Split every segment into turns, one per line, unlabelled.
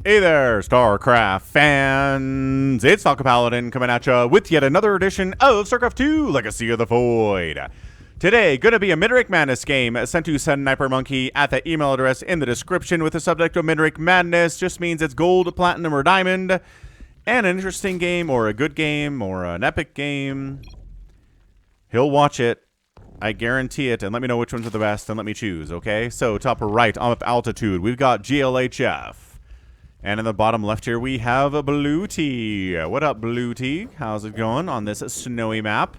Hey there, StarCraft fans! It's Falcon Paladin coming at you with yet another edition of StarCraft 2 Legacy of the Void. Today, gonna be a Midrank Madness game sent to Sniper Monkey at the email address in the description with the subject of Midrank Madness. Just means it's gold, platinum, or diamond. And an interesting game, or a good game, or an epic game. He'll watch it. I guarantee it, and let me know which ones are the best, and let me choose, okay? So, top right, up altitude, we've got glhf. And in the bottom left here, we have a BlUeTeE. What up, BlUeTeE? How's it going on this snowy map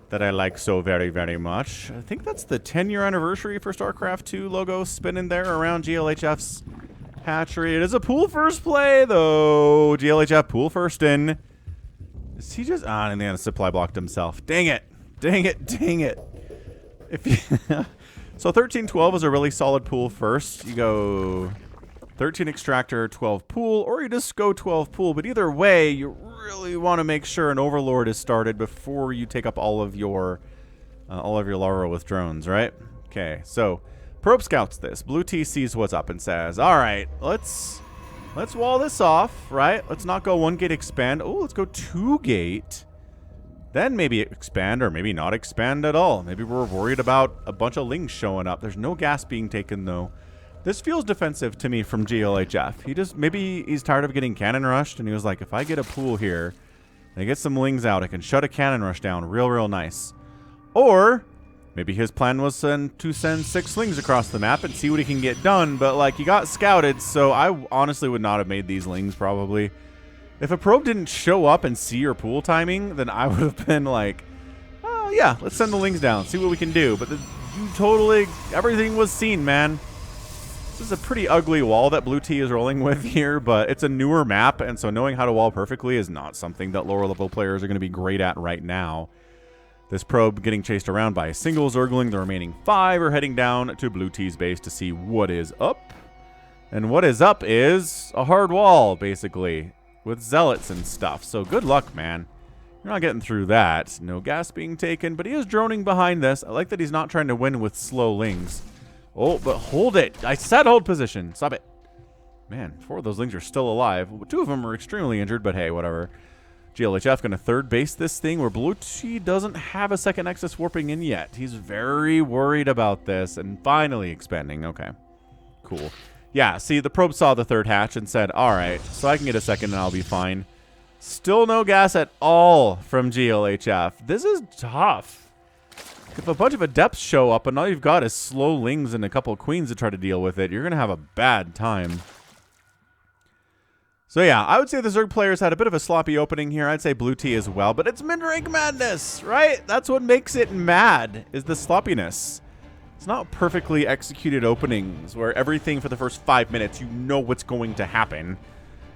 that I like so very, very much? I think that's the 10-year anniversary for StarCraft 2 logo spinning there around glhf's hatchery. It is a pool first play, though. glhf pool first in. Is he just... Ah, and then supply blocked himself. Dang it. Dang it. Dang it. If you so 13-12 is a really solid pool first. You go... 13 extractor, 12 pool, or you just go 12 pool. But either way, you really want to make sure an overlord is started before you take up all of your larva with drones, right? Okay, so probe scouts this. BlUeTeE sees what's up and says, "All right, let's wall this off, right? Let's not go 1 gate expand. Oh, let's go 2 gate. Then maybe expand, or maybe not expand at all. Maybe we're worried about a bunch of lings showing up. There's no gas being taken though." This feels defensive to me from glhf. He just, maybe he's tired of getting cannon rushed, and he was like, if I get a pool here, and I get some lings out, I can shut a cannon rush down real nice. Or, maybe his plan was to send 6 lings across the map and see what he can get done, but like, he got scouted, so I honestly would not have made these lings, probably. If a probe didn't show up and see your pool timing, then I would have been like, oh yeah, let's send the lings down, see what we can do. But everything was seen, man. This is a pretty ugly wall that BlUeTeE is rolling with here, but it's a newer map, and so knowing how to wall perfectly is not something that lower level players are going to be great at right now. This probe getting chased around by a single Zergling. The remaining 5 are heading down to BlUeTeE's base to see what is up. And what is up is a hard wall, basically, with zealots and stuff. So good luck, man. You're not getting through that. No gas being taken, but he is droning behind this. I like that he's not trying to win with slow lings. Oh, but hold it. I said hold position. Stop it. Man, 4 of those lings are still alive. 2 of them are extremely injured, but hey, whatever. glhf going to third base this thing where BlUeTeE doesn't have a second Nexus warping in yet. He's very worried about this and finally expanding. Okay, cool. Yeah, see, the probe saw the 3rd hatch and said, all right, so I can get a second and I'll be fine. Still no gas at all from glhf. This is tough. If a bunch of adepts show up and all you've got is slow lings and a couple of queens to try to deal with it, you're going to have a bad time. So yeah, I would say the Zerg players had a bit of a sloppy opening here. I'd say BlUeTeE as well, but it's Midrank Madness, right? That's what makes it mad, is the sloppiness. It's not perfectly executed openings where everything for the first 5 minutes, you know what's going to happen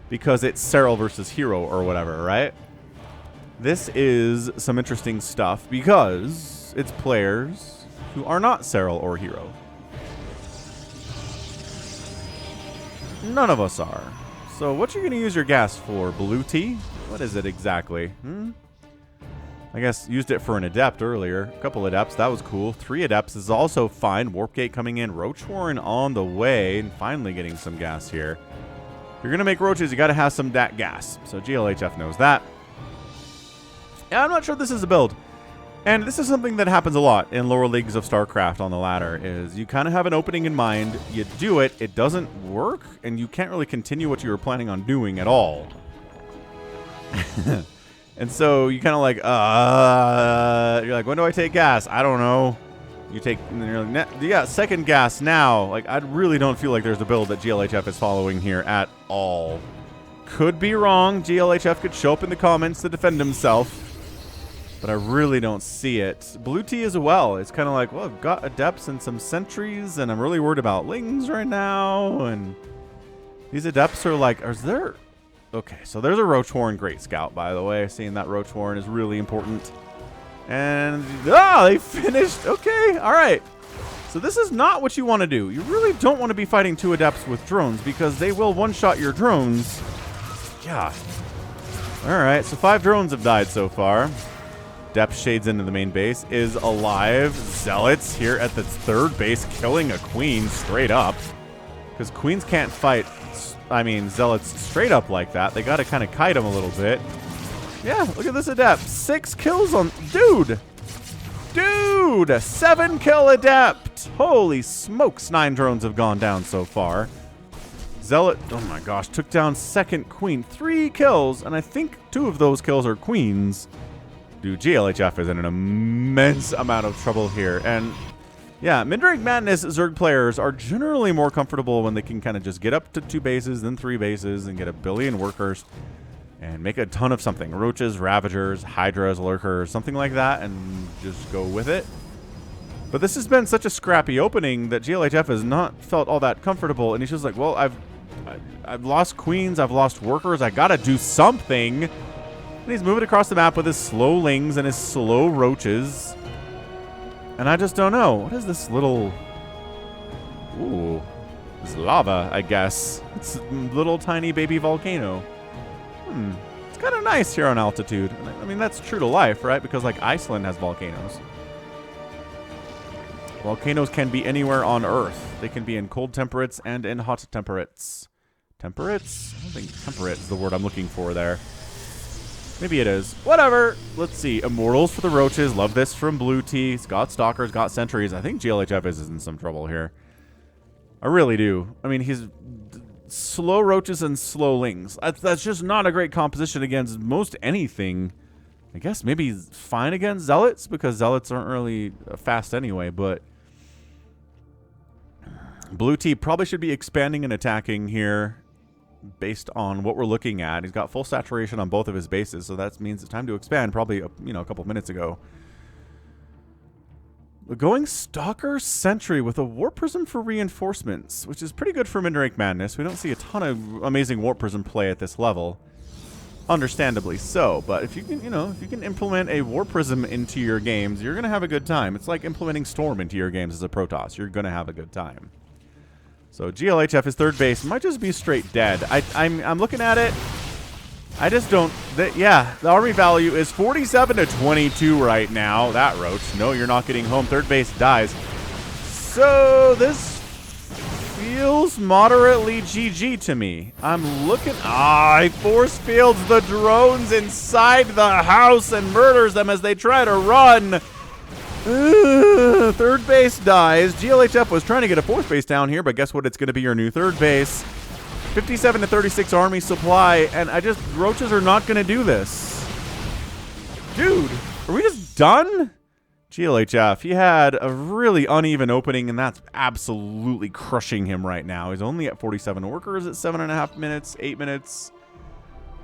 because it's Serral versus Hero or whatever, right? This is some interesting stuff because it's players who are not Serral or Hero. None of us are. So what you going to use your gas for, BlUeTeE? What is it exactly? I guess used it for an adept earlier. A couple adepts, that was cool. 3 adepts is also fine. Warp gate coming in. Roach Warren on the way, and finally getting some gas here. If you're going to make roaches, you got to have some DAT gas. So glhf knows that. Yeah, I'm not sure this is a build. And this is something that happens a lot in lower leagues of StarCraft on the ladder, is you kind of have an opening in mind, you do it, it doesn't work, and you can't really continue what you were planning on doing at all. And so you kind of like, you're like, when do I take gas? I don't know. You take, and then you're like, yeah, second gas now. Like, I really don't feel like there's a build that glhf is following here at all. Could be wrong. glhf could show up in the comments to defend himself. But I really don't see it. BlUeTeE as well. It's kind of like, well, I've got adepts and some sentries, and I'm really worried about lings right now. And these adepts are like, is there... Okay, so there's a Roach Warren Great Scout, by the way. Seeing that Roach Warren is really important. And, they finished. Okay, all right. So this is not what you want to do. You really don't want to be fighting 2 adepts with drones because they will one-shot your drones. Yeah. All right, so 5 drones have died so far. Depth shades into the main base, is alive. Zealots here at the 3rd base killing a queen straight up. Because queens can't fight I mean, Zealots straight up like that. They got to kind of kite them a little bit. Yeah, look at this Adept. 6 kills on... Dude! Dude! 7 kill Adept! Holy smokes, 9 drones have gone down so far. Zealot, oh my gosh, took down second Queen. 3 kills, and I think 2 of those kills are Queens. Dude, GLHF is in an immense amount of trouble here. And yeah, Mid-Rank Madness Zerg players are generally more comfortable when they can kind of just get up to 2 bases, then 3 bases, and get a billion workers and make a ton of something. Roaches, Ravagers, Hydras, Lurkers, something like that, and just go with it. But this has been such a scrappy opening that GLHF has not felt all that comfortable, and he's just like, well, I've lost Queens, I've lost workers, I gotta do something. And he's moving across the map with his slow lings and his slow roaches. And I just don't know. What is this little... Ooh. It's lava, I guess. It's a little tiny baby volcano. It's kind of nice here on altitude. I mean, that's true to life, right? Because, like, Iceland has volcanoes. Volcanoes can be anywhere on Earth. They can be in cold temperates and in hot temperates. Temperates? I don't think temperate is the word I'm looking for there. Maybe it is. Whatever. Let's see. Immortals for the roaches. Love this from BlUeTeE. It's got stalkers, got sentries. I think GLHF is in some trouble here. I really do. I mean, he's slow roaches and slow lings. That's just not a great composition against most anything. I guess maybe he's fine against zealots because zealots aren't really fast anyway, but BlUeTeE probably should be expanding and attacking here based on what we're looking at. He's got full saturation on both of his bases, so that means it's time to expand probably, you know, a couple minutes ago. We're going Stalker Sentry with a Warp Prism for reinforcements, which is pretty good for Mid-Rank Madness. We don't see a ton of amazing Warp Prism play at this level. Understandably so, but if you can, you know, if you can implement a Warp Prism into your games, you're going to have a good time. It's like implementing Storm into your games as a Protoss. You're going to have a good time. So GLHF, his third base, might just be straight dead. I'm looking at it. I just don't... yeah, the army value is 47 to 22 right now. That roach. No, you're not getting home. Third base dies. So this feels moderately GG to me. I'm looking... he force fields the drones inside the house and murders them as they try to run. Third base dies. GLHF was trying to get a fourth base down here, but guess what? It's going to be your new third base. 57 to 36 army supply, and roaches are not going to do this. Dude, are we just done? GLHF, he had a really uneven opening, and that's absolutely crushing him right now. He's only at 47 workers at 7.5 minutes, 8 minutes.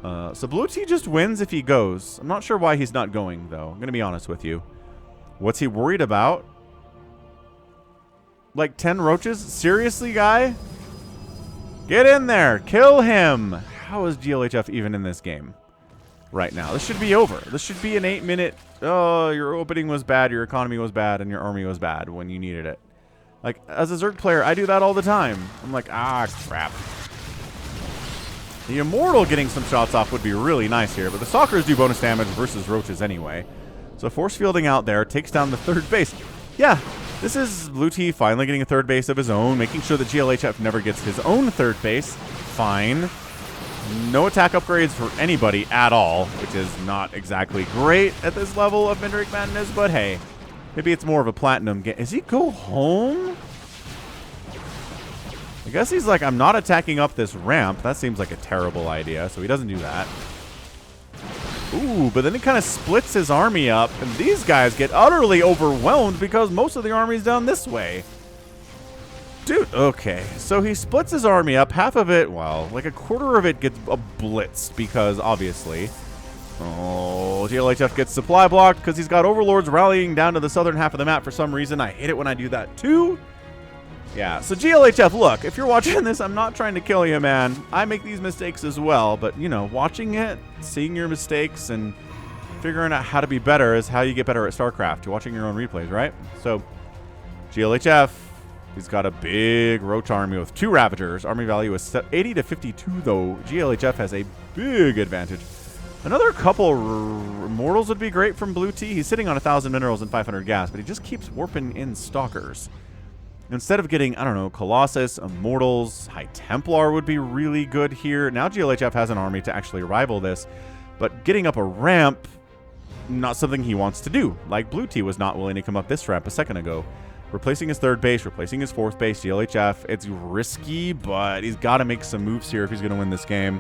So BlUeTeE just wins if he goes. I'm not sure why he's not going, though. I'm going to be honest with you. What's he worried about? Like 10 roaches? Seriously, guy? Get in there. Kill him. How is GLHF even in this game right now? This should be over. This should be an 8-minute, oh, your opening was bad, your economy was bad, and your army was bad when you needed it. Like, as a Zerg player, I do that all the time. I'm like, crap. The Immortal getting some shots off would be really nice here, but the Stalkers do bonus damage versus roaches anyway. So force fielding out there takes down the third base. Yeah, this is BlUeTeE finally getting a third base of his own, making sure that GLHF never gets his own third base. Fine. No attack upgrades for anybody at all, which is not exactly great at this level of Mid-Rank Madness, but hey, maybe it's more of a platinum game. Is he go home? I guess he's like, I'm not attacking up this ramp. That seems like a terrible idea, so he doesn't do that. Ooh, but then he kind of splits his army up, and these guys get utterly overwhelmed because most of the army's down this way. Dude, okay. So he splits his army up. Half of it, well, like a quarter of it gets blitzed because, obviously. Oh, GLHF gets supply blocked because he's got overlords rallying down to the southern half of the map for some reason. I hate it when I do that, too. Yeah, so GLHF, look, if you're watching this, I'm not trying to kill you, man. I make these mistakes as well, but, you know, watching it, seeing your mistakes, and figuring out how to be better is how you get better at StarCraft. You're watching your own replays, right? So, GLHF, he's got a big roach army with 2 Ravagers. Army value is 80 to 52, though. GLHF has a big advantage. Another couple Immortals would be great from BlUeTeE. He's sitting on 1,000 minerals and 500 gas, but he just keeps warping in Stalkers. Instead of getting, I don't know, Colossus, Immortals, High Templar would be really good here. Now GLHF has an army to actually rival this, but getting up a ramp, not something he wants to do. Like BlUeTeE was not willing to come up this ramp a second ago. Replacing his third base, replacing his fourth base, GLHF. It's risky, but he's got to make some moves here if he's going to win this game.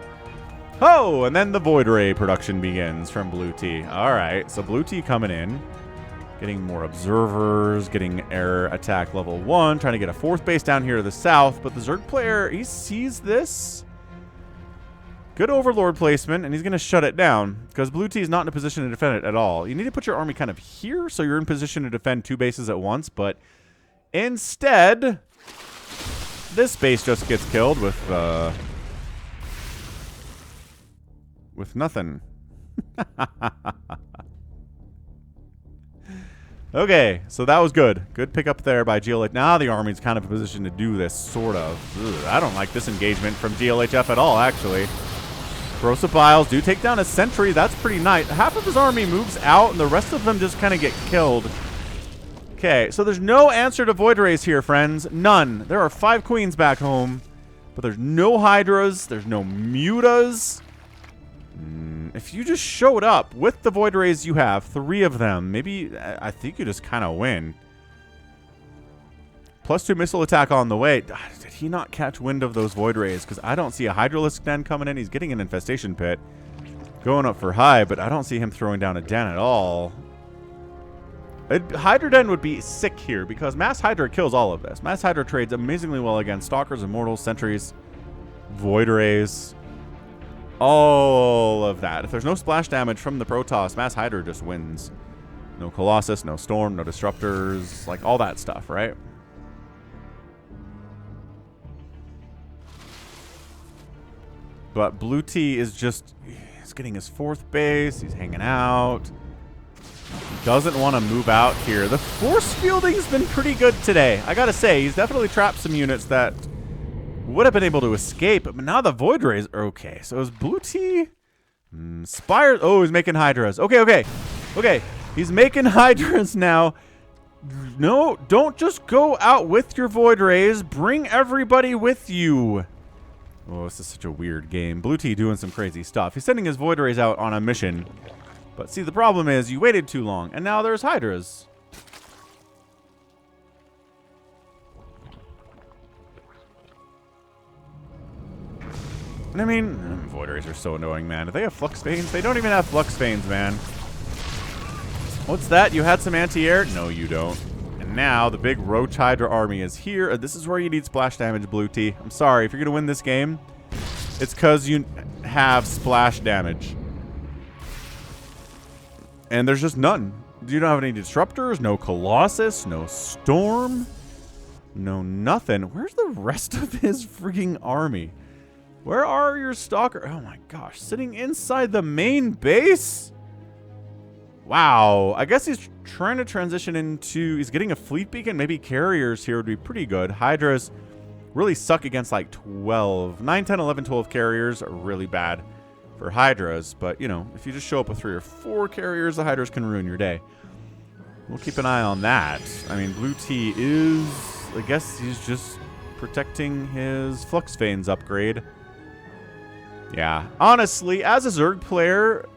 Oh, and then the Void Ray production begins from BlUeTeE. All right, so BlUeTeE coming in. Getting more observers, getting air attack level 1, trying to get a fourth base down here to the south. But the Zerg player, he sees this. Good Overlord placement, and he's going to shut it down because BlUeTeE is not in a position to defend it at all. You need to put your army kind of here so you're in position to defend 2 bases at once. But instead, this base just gets killed with nothing. Okay, so that was good. Good pickup there by GLHF. Now the army's kind of in a position to do this, sort of. Ugh, I don't like this engagement from GLHF at all, actually. Corrosive Biles do take down a sentry. That's pretty nice. Half of his army moves out, and the rest of them just kind of get killed. Okay, so there's no answer to Void Rays here, friends. None. There are 5 queens back home, but there's no Hydras. There's no Mutas. If you just showed up with the Void Rays you have, 3 of them, maybe I think you just kind of win. +2 missile attack on the way. Did he not catch wind of those Void Rays? Because I don't see a Hydralisk Den coming in. He's getting an Infestation Pit. Going up for high, but I don't see him throwing down a Den at all. Hydra Den would be sick here because Mass Hydra kills all of this. Mass Hydra trades amazingly well against Stalkers, Immortals, Sentries, Void Rays. All of that. If there's no splash damage from the Protoss, Mass Hydra just wins. No Colossus, no Storm, no Disruptors, like all that stuff, right? But BlUeTeE is just, he's getting his 4th base, he's hanging out. He doesn't want to move out here. The force fielding's been pretty good today. I gotta say, he's definitely trapped some units that would have been able to escape, but now the Void Rays are okay. So is BlUeTeE Spire? Oh, he's making Hydras. Okay. He's making Hydras now. No, don't just go out with your Void Rays. Bring everybody with you. Oh, this is such a weird game. BlUeTeE doing some crazy stuff. He's sending his Void Rays out on a mission. But see, the problem is you waited too long, and now there's Hydras. And I mean, Void Rays are so annoying, man. Do they have Flux Veins? They don't even have Flux Veins, man. What's that? You had some anti-air? No, you don't. And now the big Roach Hydra army is here. This is where you need splash damage, BlUeTeE. I'm sorry. If you're going to win this game, it's because you have splash damage. And there's just none. You don't have any Disruptors, no Colossus, no Storm, no nothing. Where's the rest of his freaking army? Where are your Stalker? Oh my gosh, sitting inside the main base? Wow, I guess he's trying to transition into, he's getting a Fleet Beacon. Maybe Carriers here would be pretty good. Hydras really suck against like 12. 9, 10, 11, 12 Carriers are really bad for Hydras. But, you know, if you just show up with 3 or 4 Carriers, the Hydras can ruin your day. We'll keep an eye on that. I mean, BlUeTeE is, I guess he's just protecting his Flux Veins upgrade. Yeah, honestly, as a Zerg player,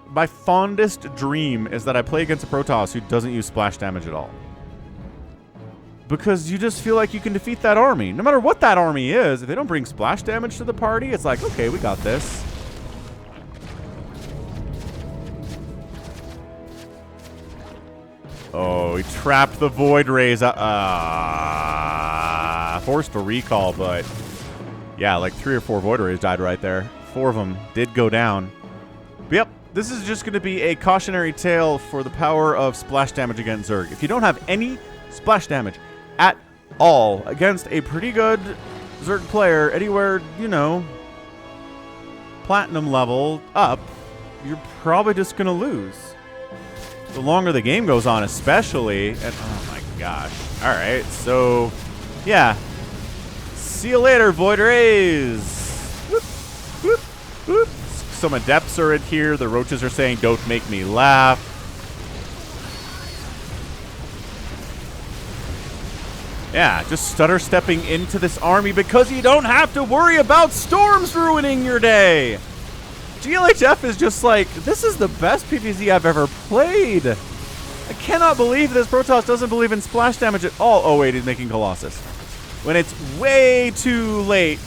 my fondest dream is that I play against a Protoss who doesn't use splash damage at all. Because you just feel like you can defeat that army. No matter what that army is, if they don't bring splash damage to the party, it's like, okay, we got this. Oh, he trapped the Void Rays. Forced a recall, but yeah, like 3 or 4 Void Rays died right there. 4 of them did go down. But yep, this is just going to be a cautionary tale for the power of splash damage against Zerg. If you don't have any splash damage at all against a pretty good Zerg player, anywhere, you know, platinum level up, you're probably just going to lose. The longer the game goes on, especially, and oh my gosh. All right, so yeah. See you later, Void Rays. Whoop, whoop, whoop. Some Adepts are in here. The Roaches are saying, don't make me laugh. Yeah, just stutter stepping into this army because you don't have to worry about storms ruining your day. GLHF is just like, this is the best PvZ I've ever played. I cannot believe this Protoss doesn't believe in splash damage at all. Oh wait, he's making Colossus. When it's way too late,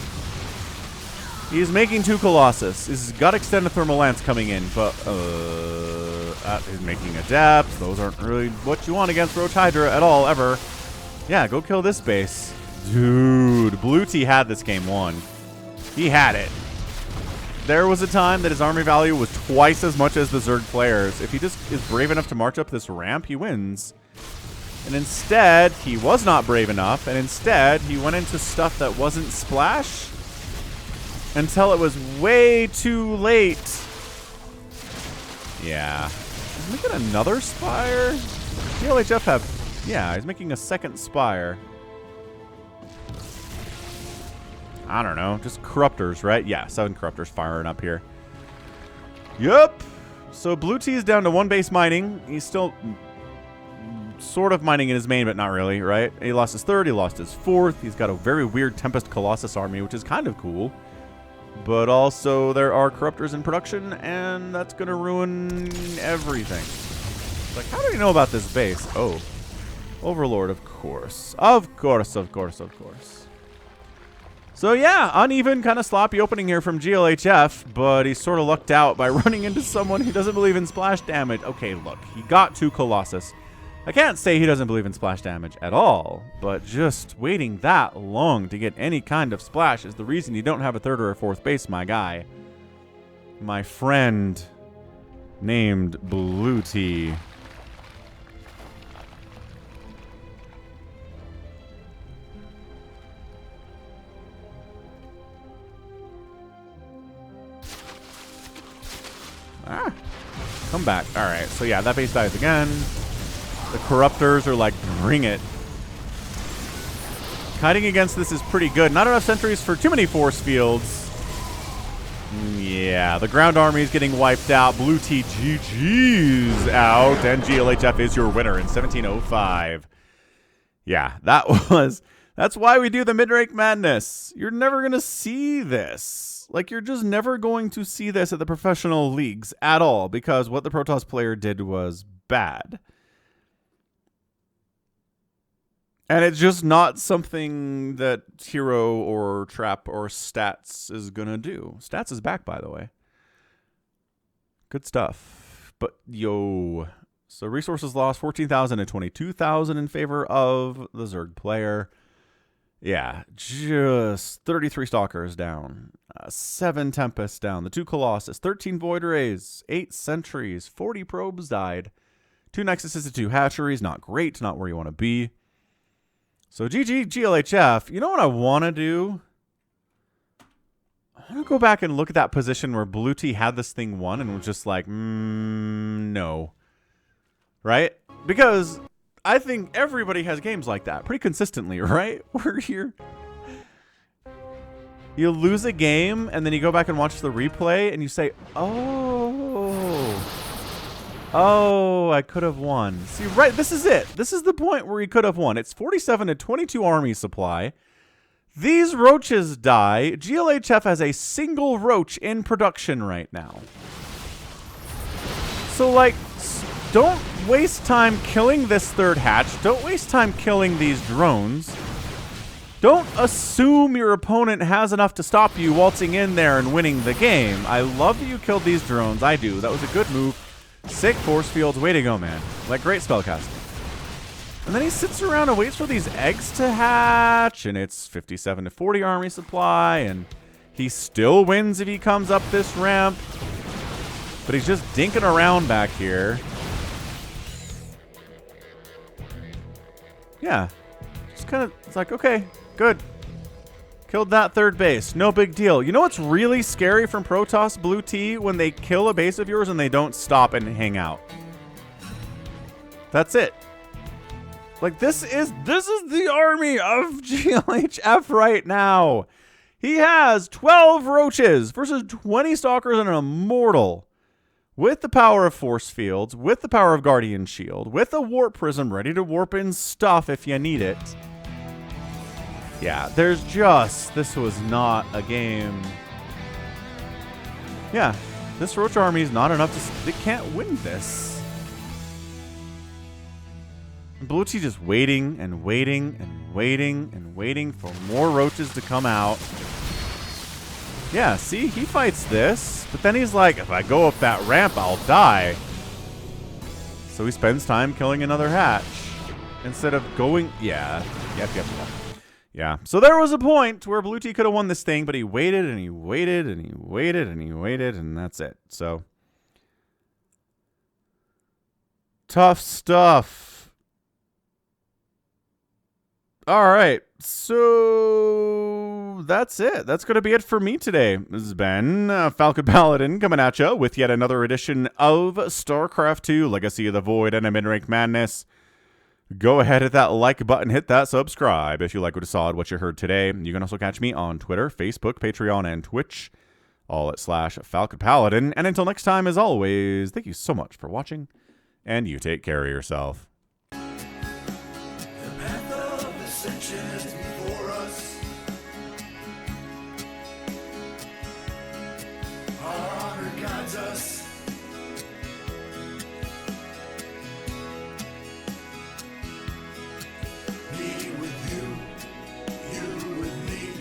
he's making 2 Colossus. He's got extended thermal lance coming in, but he's making a depth. Those aren't really what you want against Roach Hydra at all, ever. Yeah, go kill this base. Dude, BlUeTeE had this game won. He had it. There was a time that his army value was twice as much as the Zerg players. If he just is brave enough to march up this ramp, he wins. And instead, he was not brave enough, and instead, he went into stuff that wasn't splash until it was way too late. Yeah. Is he making another Spire? GLHF have... Yeah, he's making a second Spire. I don't know. Just Corruptors, right? Yeah, 7 Corruptors firing up here. Yup. So BlUeTeE is down to 1 base mining. He's still sort of mining in his main, but not really, right? He lost his 3rd. He lost his 4th. He's got a very weird Tempest Colossus army, which is kind of cool. But also, there are Corruptors in production, and that's going to ruin everything. Like, how do you know about this base? Oh. Overlord, of course. Of course, of course, of course. So yeah, uneven, kind of sloppy opening here from GLHF, but he sort of lucked out by running into someone who doesn't believe in splash damage. Okay, look, he got 2 Colossus. I can't say he doesn't believe in splash damage at all, but just waiting that long to get any kind of splash is the reason you don't have a 3rd or a 4th base, my guy. My friend named BlUeTeE. Ah, come back. All right, so yeah, that base dies again. The Corruptors are like, bring it. Kiting against this is pretty good. Not enough sentries for too many force fields. Yeah, the ground army is getting wiped out. BlUeTeE GG's out, and GLHF is your winner in 1705. Yeah, that's why we do the mid-rank madness. You're never going to see this. Like, you're just never going to see this at the professional leagues at all, because what the Protoss player did was bad. And it's just not something that Hero or Trap or Stats is going to do. Stats is back, by the way. Good stuff. But, yo. So, resources lost, 14,000 and 22,000 in favor of the Zerg player. Yeah, just 33 Stalkers down, 7 Tempests down, the 2 Colossus, 13 Void Rays, 8 Sentries, 40 Probes died, 2 Nexuses and 2 Hatcheries, not great, not where you want to be. So GG, GLHF, you know what I want to do? I want to go back and look at that position where BlUeTeE had this thing won and was just like, no. Right? Because I think everybody has games like that pretty consistently, right? Where you lose a game and then you go back and watch the replay and you say, oh, I could have won. See, right, this is it. This is the point where he could have won. It's 47 to 22 army supply. These roaches die. GLHF has a single roach in production right now. So, like, don't waste time killing this 3rd hatch. Don't waste time killing these drones. Don't assume your opponent has enough to stop you waltzing in there and winning the game. I love that you killed these drones. I do. That was a good move. Sick force fields. Way to go, man. Like, great spellcasting. And then he sits around and waits for these eggs to hatch, and it's 57 to 40 army supply, and he still wins if he comes up this ramp. But he's just dinking around back here. Yeah. Just kind of, it's like, okay, good. Killed that 3rd base. No big deal. You know what's really scary from Protoss BlUeTeE? When they kill a base of yours and they don't stop and hang out. That's it. Like, this is the army of GLHF right now. He has 12 roaches versus 20 stalkers and an immortal. With the power of force fields, with the power of guardian shield, with a warp prism ready to warp in stuff if you need it. Yeah, there's just... This was not a game... Yeah, this Roach army is not enough to... They can't win this. BlUeTeE just waiting and waiting and waiting and waiting for more roaches to come out. Yeah, see, he fights this, but then he's like, if I go up that ramp, I'll die. So he spends time killing another hatch instead of going... Yeah, yep. Yeah, so there was a point where BlUeTeE could have won this thing, but he waited and he waited and he waited and he waited, and that's it. So, tough stuff. All right, so that's it. That's going to be it for me today. This has been Falcon Paladin coming at you with yet another edition of StarCraft 2 Legacy of the Void and a mid-rank madness. Go ahead, hit that like button, hit that subscribe if you like what you saw, what you heard today. You can also catch me on Twitter, Facebook, Patreon, and Twitch, all at /Falcon Paladin. And until next time, as always, thank you so much for watching, and you take care of yourself.
The path of ascension.